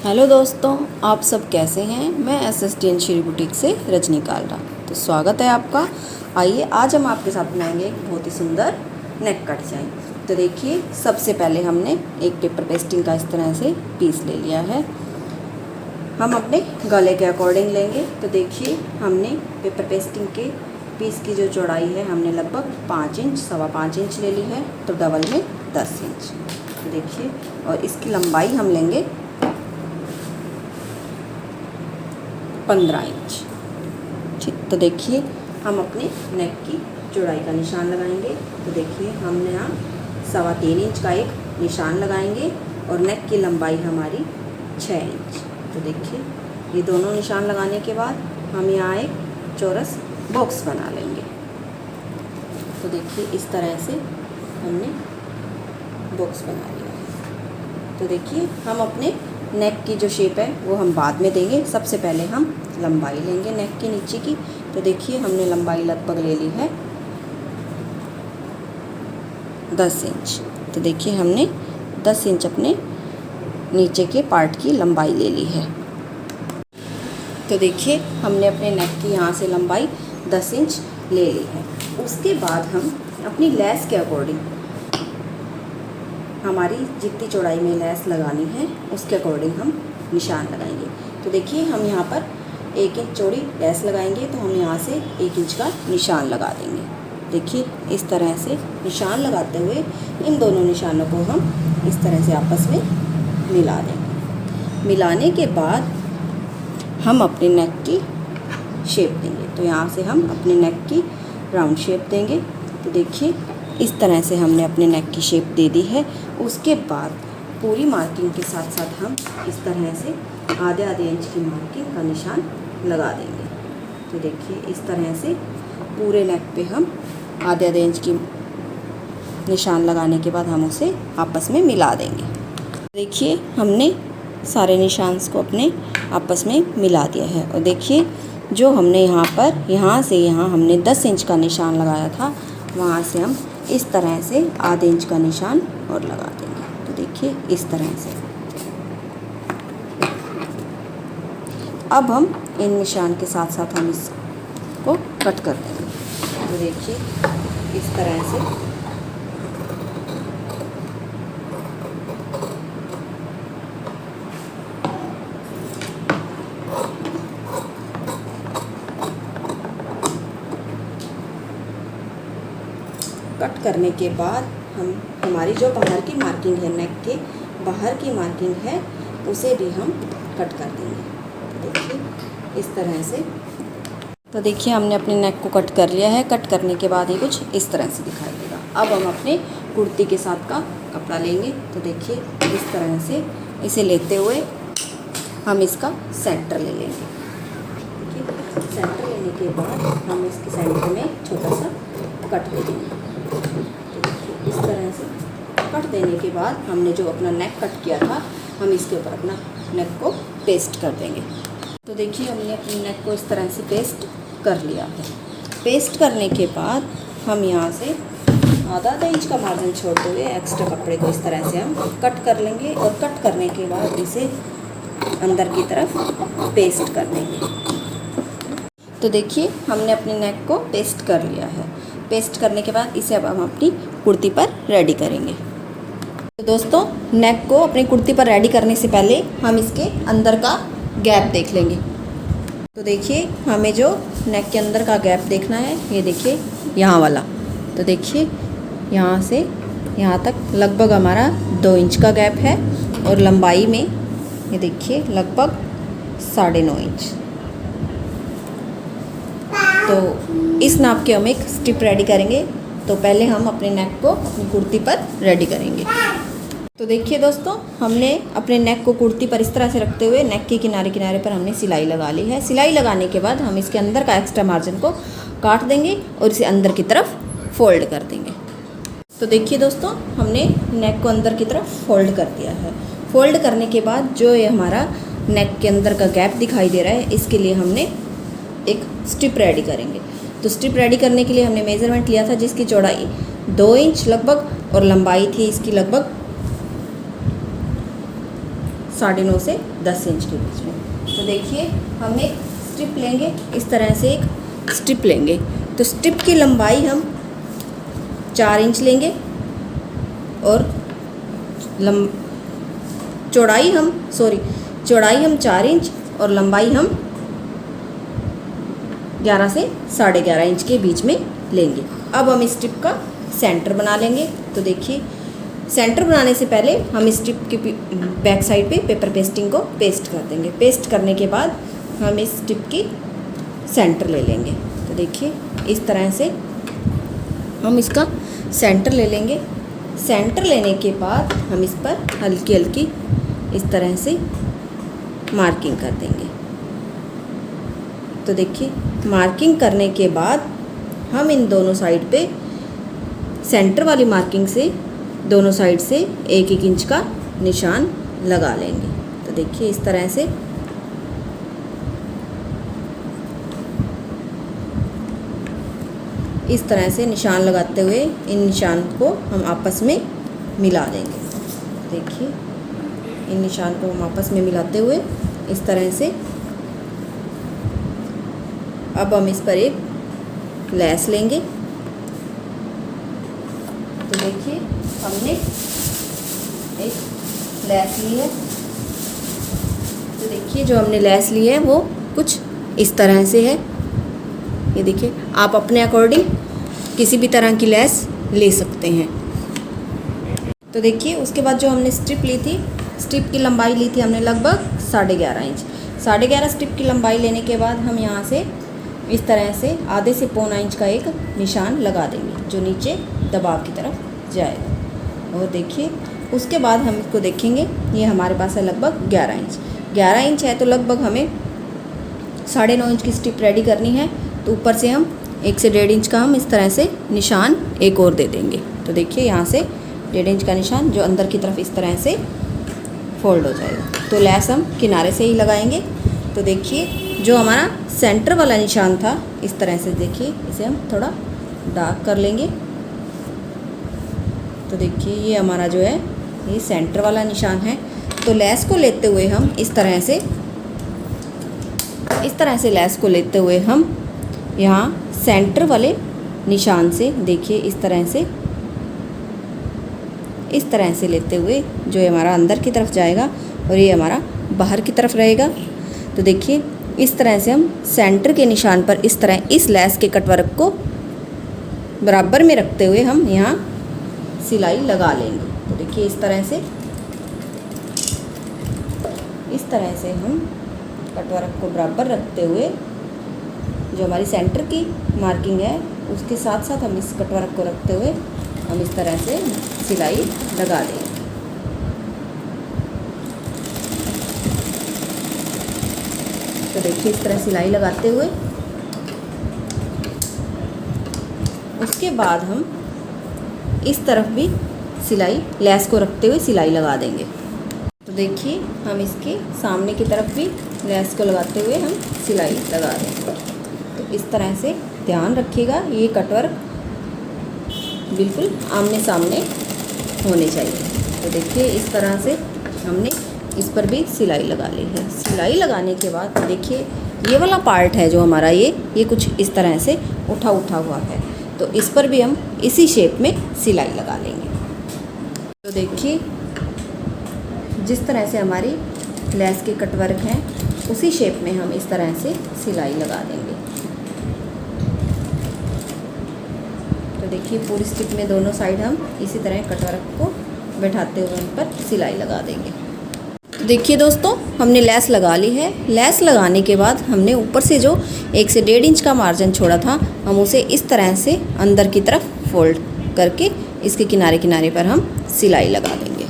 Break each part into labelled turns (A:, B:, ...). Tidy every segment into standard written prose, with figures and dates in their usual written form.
A: Hello दोस्तों, आप सब कैसे हैं। मैं एसएसटीएन श्री बुटीक से रजनी कालरा। तो स्वागत है आपका। आइए आज हम आपके साथ बनाएंगे एक बहुत ही सुंदर नेक का डिज़ाइन। तो देखिए, सबसे पहले हमने एक पेपर पेस्टिंग का इस तरह से पीस ले लिया है। हम अपने गले के अकॉर्डिंग लेंगे। तो देखिए, हमने पेपर पेस्टिंग के पीस की जो चौड़ाई है हमने लगभग 5 इंच 5.25 इंच ले ली है। तो डबल में 10 इंच। तो देखिए, और इसकी लंबाई हम लेंगे 15 इंच। ठीक, तो देखिए हम अपने नेक की चौड़ाई का निशान लगाएंगे। तो देखिए, हमने यहाँ 3.25 इंच का एक निशान लगाएंगे और नेक की लंबाई हमारी 6 इंच। तो देखिए, ये दोनों निशान लगाने के बाद हम यहाँ एक चौरस बॉक्स बना लेंगे। तो देखिए, इस तरह से हमने बॉक्स बना लिया है। तो देखिए, हम अपने नेक की जो शेप है वो हम बाद में देंगे। सबसे पहले हम लंबाई लेंगे नेक के नीचे की। तो देखिए, हमने लंबाई लगभग ले ली है 10 इंच। तो देखिए, हमने 10 इंच अपने नीचे के पार्ट की लंबाई ले ली है। तो देखिए, हमने अपने नेक की यहाँ से लंबाई 10 इंच ले ली है। उसके बाद हम अपनी लेस के अकॉर्डिंग, हमारी जितनी चौड़ाई में लेस लगानी है उसके अकॉर्डिंग हम निशान लगाएंगे। तो देखिए, हम यहाँ पर 1 इंच चौड़ी लेस लगाएंगे। तो हम यहाँ से 1 इंच का निशान लगा देंगे। देखिए, इस तरह से निशान लगाते हुए इन दोनों निशानों को हम इस तरह से आपस में मिला देंगे। मिलाने के बाद हम अपने नेक की शेप देंगे। तो यहाँ से हम अपने नेक की राउंड शेप देंगे। तो देखिए, इस तरह से हमने अपने नेक की शेप दे दी है। उसके बाद पूरी मार्किंग के साथ साथ हम इस तरह से आधे इंच की मार्किंग का निशान लगा देंगे। तो देखिए, इस तरह से पूरे नेक पे हम आधे इंच की निशान लगाने के बाद हम उसे आपस में मिला देंगे। देखिए, हमने सारे निशान को अपने आपस में मिला दिया है। और देखिए, जो हमने यहाँ से यहाँ हमने 10 इंच का निशान लगाया था, वहाँ से हम इस तरह से आधे इंच का निशान और लगा देंगे। तो देखिए, इस तरह से अब हम इन निशान के साथ साथ हम इसको कट कर देंगे। तो देखिए, इस तरह से कट करने के बाद हम हमारी जो बाहर की मार्किंग है, नेक के बाहर की मार्किंग है, उसे भी हम कट कर देंगे। तो देखिए, इस तरह से। तो देखिए, हमने अपने नेक को कट कर लिया है। कट करने के बाद ये कुछ इस तरह से दिखाई देगा। अब हम अपने कुर्ती के साथ का कपड़ा लेंगे। तो देखिए, इस तरह से इसे लेते हुए हम इसका सेंटर ले लेंगे। देखिए, सेंटर लेने के बाद हम इसके सेंटर में छोटा सा कट दे देंगे। इस तरह से कट देने के बाद हमने जो अपना नेक कट किया था, हम इसके ऊपर अपना नेक को पेस्ट कर देंगे। तो देखिए, हमने अपने नेक को इस तरह से पेस्ट कर लिया है। पेस्ट करने के बाद हम यहाँ से आधा इंच का मार्जिन छोड़ते हुए एक्स्ट्रा कपड़े को इस तरह से हम कट कर लेंगे। और कट करने के बाद इसे अंदर की तरफ पेस्ट कर देंगे। तो देखिए, हमने अपने नेक को पेस्ट कर लिया है। पेस्ट करने के बाद इसे अब हम अपनी कुर्ती पर रेडी करेंगे। तो दोस्तों, नेक को अपनी कुर्ती पर रेडी करने से पहले हम इसके अंदर का गैप देख लेंगे। तो देखिए, हमें जो नेक के अंदर का गैप देखना है, ये देखिए यहाँ वाला। तो देखिए, यहाँ से यहाँ तक लगभग हमारा 2 इंच का गैप है। और लंबाई में ये देखिए लगभग 9.5 इंच। तो इस नाप के हम एक स्ट्रिप रेडी करेंगे। तो पहले हम अपने नेक को अपनी कुर्ती पर रेडी करेंगे। तो देखिए दोस्तों, हमने अपने नेक को कुर्ती पर इस तरह से रखते हुए नेक के किनारे किनारे पर हमने सिलाई लगा ली है। सिलाई लगाने के बाद हम इसके अंदर का एक्स्ट्रा मार्जिन को काट देंगे और इसे अंदर की तरफ फोल्ड कर देंगे। तो देखिए दोस्तों, हमने नेक को अंदर की तरफ फोल्ड कर दिया है। फोल्ड करने के बाद जो ये हमारा नेक के अंदर का गैप दिखाई दे रहा है, इसके लिए हमने एक स्ट्रिप रेडी करेंगे। तो स्ट्रिप रेडी करने के लिए हमने मेज़रमेंट लिया था, जिसकी चौड़ाई 2 इंच लगभग और लंबाई थी इसकी लगभग 9.5 से 10 इंच के बीच में। तो देखिए हम एक स्ट्रिप लेंगे, इस तरह से एक स्ट्रिप लेंगे। तो स्ट्रिप की लंबाई हम 4 इंच लेंगे और चौड़ाई हम 4 इंच और लंबाई हम 11 से 11.5 इंच के बीच में लेंगे। अब हम इस स्ट्रिप का सेंटर बना लेंगे। तो देखिए सेंटर बनाने से पहले हम इस स्ट्रिप की बैक साइड पे पेपर पेस्टिंग को पेस्ट कर देंगे। पेस्ट करने के बाद हम इस स्ट्रिप की सेंटर ले लेंगे। तो देखिए इस तरह से हम इसका सेंटर ले लेंगे। सेंटर लेने के बाद हम इस पर हल्की हल्की इस तरह से मार्किंग कर देंगे। तो देखिए मार्किंग करने के बाद हम इन दोनों साइड पे सेंटर वाली मार्किंग से दोनों साइड से 1-1 इंच का निशान लगा लेंगे। तो देखिए इस तरह से निशान लगाते हुए इन निशान को हम आपस में मिला देंगे। देखिए इन निशान को हम आपस में मिलाते हुए इस तरह से अब हम इस पर एक लेस लेंगे। तो देखिए हमने एक लेस ली है। तो देखिए जो हमने लेस ली है वो कुछ इस तरह से है। ये देखिए आप अपने अकॉर्डिंग किसी भी तरह की लेस ले सकते हैं। तो देखिए उसके बाद जो हमने स्ट्रिप ली थी, स्ट्रिप की लंबाई ली थी हमने लगभग 11.5 इंच। 11.5 स्ट्रिप की लंबाई लेने के बाद हम यहाँ से इस तरह से आधे से पौना इंच का एक निशान लगा देंगे जो नीचे दबाव की तरफ जाएगा। और देखिए उसके बाद हम इसको देखेंगे, ये हमारे पास है लगभग 11 इंच। 11 इंच है तो लगभग हमें 9.5 इंच की स्ट्रिप रेडी करनी है। तो ऊपर से हम 1 से 1.5 इंच का हम इस तरह से निशान एक और दे देंगे। तो देखिए यहाँ से 1.5 इंच का निशान जो अंदर की तरफ इस तरह से फोल्ड हो जाएगा। तो लेस हम किनारे से ही लगाएंगे। तो देखिए जो हमारा सेंटर वाला निशान था इस तरह से, देखिए इसे हम थोड़ा डार्क कर लेंगे। तो देखिए ये हमारा जो है ये सेंटर वाला निशान है। तो लेस को लेते हुए हम इस तरह से लेस को लेते हुए हम यहाँ सेंटर वाले निशान से देखिए इस तरह से लेते हुए जो हमारा अंदर की तरफ जाएगा और ये हमारा बाहर की तरफ रहेगा। तो देखिए इस तरह से हम सेंटर के निशान पर इस तरह इस लेस के कटवर्क को बराबर में रखते हुए हम यहाँ सिलाई लगा लेंगे। तो देखिए इस तरह से हम कटवर्क को बराबर रखते हुए जो हमारी सेंटर की मार्किंग है उसके साथ साथ हम इस कटवर्क को रखते हुए हम इस तरह से सिलाई लगा देंगे। तो देखिए इस तरह सिलाई लगाते हुए उसके बाद हम इस तरफ भी सिलाई लेस को रखते हुए सिलाई लगा देंगे। तो देखिए हम इसके सामने की तरफ भी लेस को लगाते हुए हम सिलाई लगा देंगे। तो इस तरह से ध्यान रखिएगा ये कटवर्क बिल्कुल आमने सामने होने चाहिए। तो देखिए इस तरह से हमने इस पर भी सिलाई लगा ली है। सिलाई लगाने के बाद देखिए ये वाला पार्ट है जो हमारा ये कुछ इस तरह से उठा हुआ है। तो इस पर भी हम इसी शेप में सिलाई लगा लेंगे। तो देखिए जिस तरह से हमारी लेस के कटवर्क हैं उसी शेप में हम इस तरह से सिलाई लगा देंगे। तो देखिए पूरी स्टिक में दोनों साइड हम इसी तरह कटवर्क को बैठाते हुए उन पर सिलाई लगा देंगे। तो देखिए दोस्तों हमने लेस लगा ली है। लेस लगाने के बाद हमने ऊपर से जो 1 से 1.5 इंच का मार्जिन छोड़ा था हम उसे इस तरह से अंदर की तरफ फोल्ड करके इसके किनारे पर हम सिलाई लगा देंगे।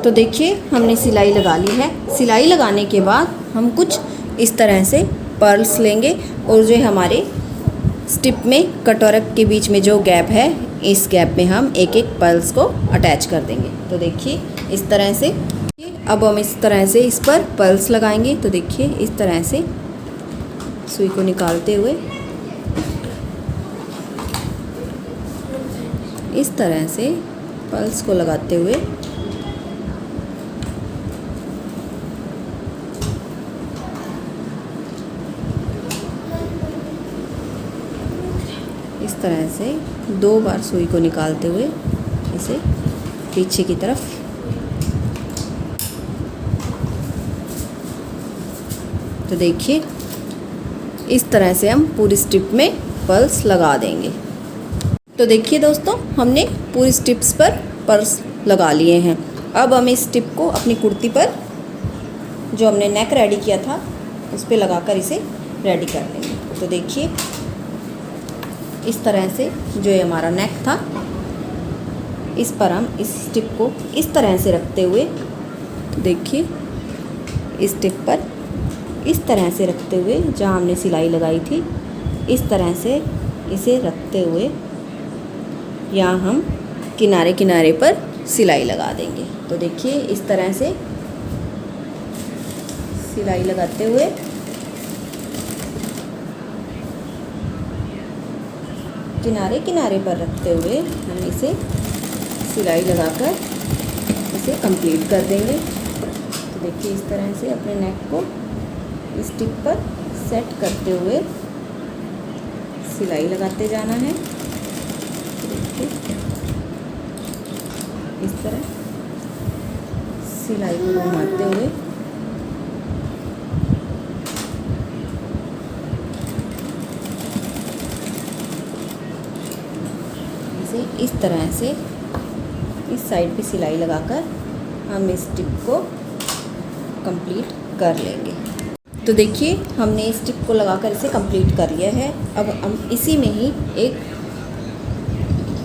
A: तो देखिए हमने सिलाई लगा ली है। सिलाई लगाने के बाद हम कुछ इस तरह से पर्ल्स लेंगे और जो हमारे स्टिप में कटवर्क के बीच में जो गैप है इस गैप में हम एक पर्ल्स को अटैच कर देंगे। तो देखिए इस तरह से अब हम इस तरह से इस पर पर्ल्स लगाएंगे। तो देखिए इस तरह से सुई को निकालते हुए इस तरह से पर्ल्स को लगाते हुए तरह से 2 बार सुई को निकालते हुए इसे पीछे की तरफ तो देखिए इस तरह से हम पूरी स्ट्रिप में पर्ल्स लगा देंगे। तो देखिए दोस्तों, हमने पूरी स्ट्रिप्स पर पर्ल्स लगा लिए हैं। अब हम इस स्ट्रिप को अपनी कुर्ती पर जो हमने नेक रेडी किया था उस पर लगाकर इसे रेडी कर लेंगे। तो देखिए इस तरह से जो ये हमारा नेक था, इस पर हम इस स्ट्रिप को इस तरह से रखते हुए, देखिए इस स्ट्रिप पर इस तरह से रखते हुए जहाँ हमने सिलाई लगाई थी, इस तरह से इसे रखते हुए यहाँ हम किनारे किनारे पर सिलाई लगा देंगे। तो देखिए इस तरह से सिलाई लगाते हुए किनारे किनारे पर रखते हुए हम इसे सिलाई लगाकर इसे कंप्लीट कर देंगे। तो देखिए इस तरह से अपने नेक को इस टिप पर सेट करते हुए सिलाई लगाते जाना है। देखिए इस तरह सिलाई को घुमाते हुए इसे इस तरह से इस साइड पे सिलाई लगाकर हम इस टिप को कंप्लीट कर लेंगे। तो देखिए हमने इस टिप को लगाकर इसे कंप्लीट कर लिया है। अब हम इसी में ही एक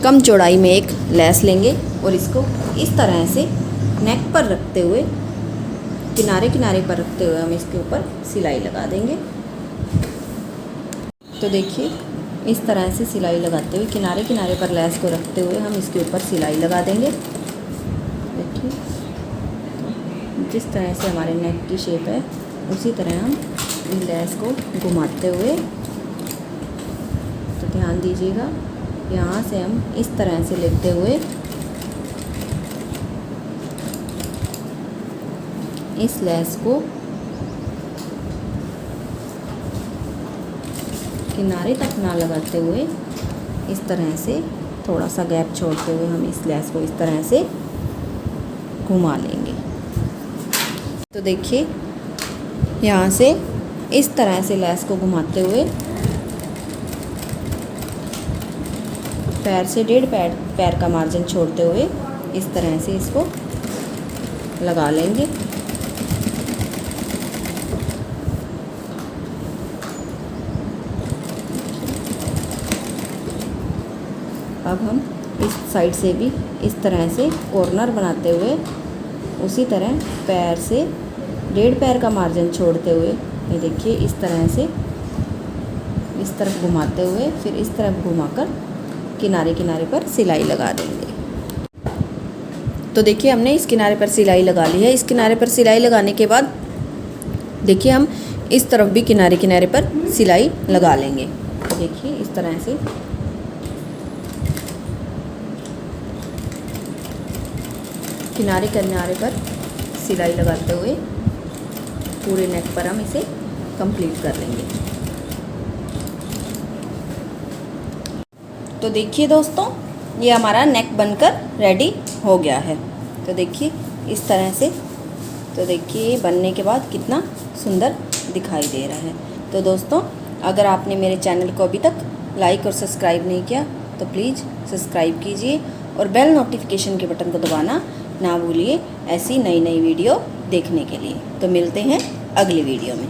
A: कम चौड़ाई में एक लेस लेंगे और इसको इस तरह से नेक पर रखते हुए किनारे किनारे पर रखते हुए हम इसके ऊपर सिलाई लगा देंगे। तो देखिए इस तरह से सिलाई लगाते हुए किनारे किनारे पर लेस को रखते हुए हम इसके ऊपर सिलाई लगा देंगे। देखिए जिस तरह से हमारे नेक की शेप है उसी तरह हम इस लेस को घुमाते हुए, तो ध्यान दीजिएगा यहाँ से हम इस तरह से लेते हुए इस लेस को किनारे तक ना लगाते हुए इस तरह से थोड़ा सा गैप छोड़ते हुए हम इस लेस को इस तरह से घुमा लेंगे। तो देखिए यहाँ से इस तरह से लेस को घुमाते हुए पैर से 1.5 पैर का मार्जिन छोड़ते हुए इस तरह से इसको लगा लेंगे। अब हम इस साइड से भी इस तरह से कॉर्नर बनाते हुए उसी तरह पैर से 1.5 पैर का मार्जिन छोड़ते हुए ये देखिए इस तरह से इस तरफ घुमाते हुए फिर इस तरफ घुमाकर किनारे किनारे पर सिलाई लगा देंगे। तो देखिए हमने इस किनारे पर सिलाई लगा ली है। इस किनारे पर सिलाई लगाने के बाद देखिए हम इस तरफ भी किनारे किनारे पर सिलाई लगा लेंगे। तो देखिए इस तरह से किनारे किनारे पर सिलाई लगाते हुए पूरे नेक पर हम इसे कंप्लीट कर लेंगे। तो देखिए दोस्तों ये हमारा नेक बनकर रेडी हो गया है। तो देखिए इस तरह से, तो देखिए बनने के बाद कितना सुंदर दिखाई दे रहा है। तो दोस्तों अगर आपने मेरे चैनल को अभी तक लाइक और सब्सक्राइब नहीं किया तो प्लीज़ सब्सक्राइब कीजिए और बेल नोटिफिकेशन के बटन को दबाना ना भूलिए ऐसी नई नई वीडियो देखने के लिए। तो मिलते हैं अगली वीडियो में।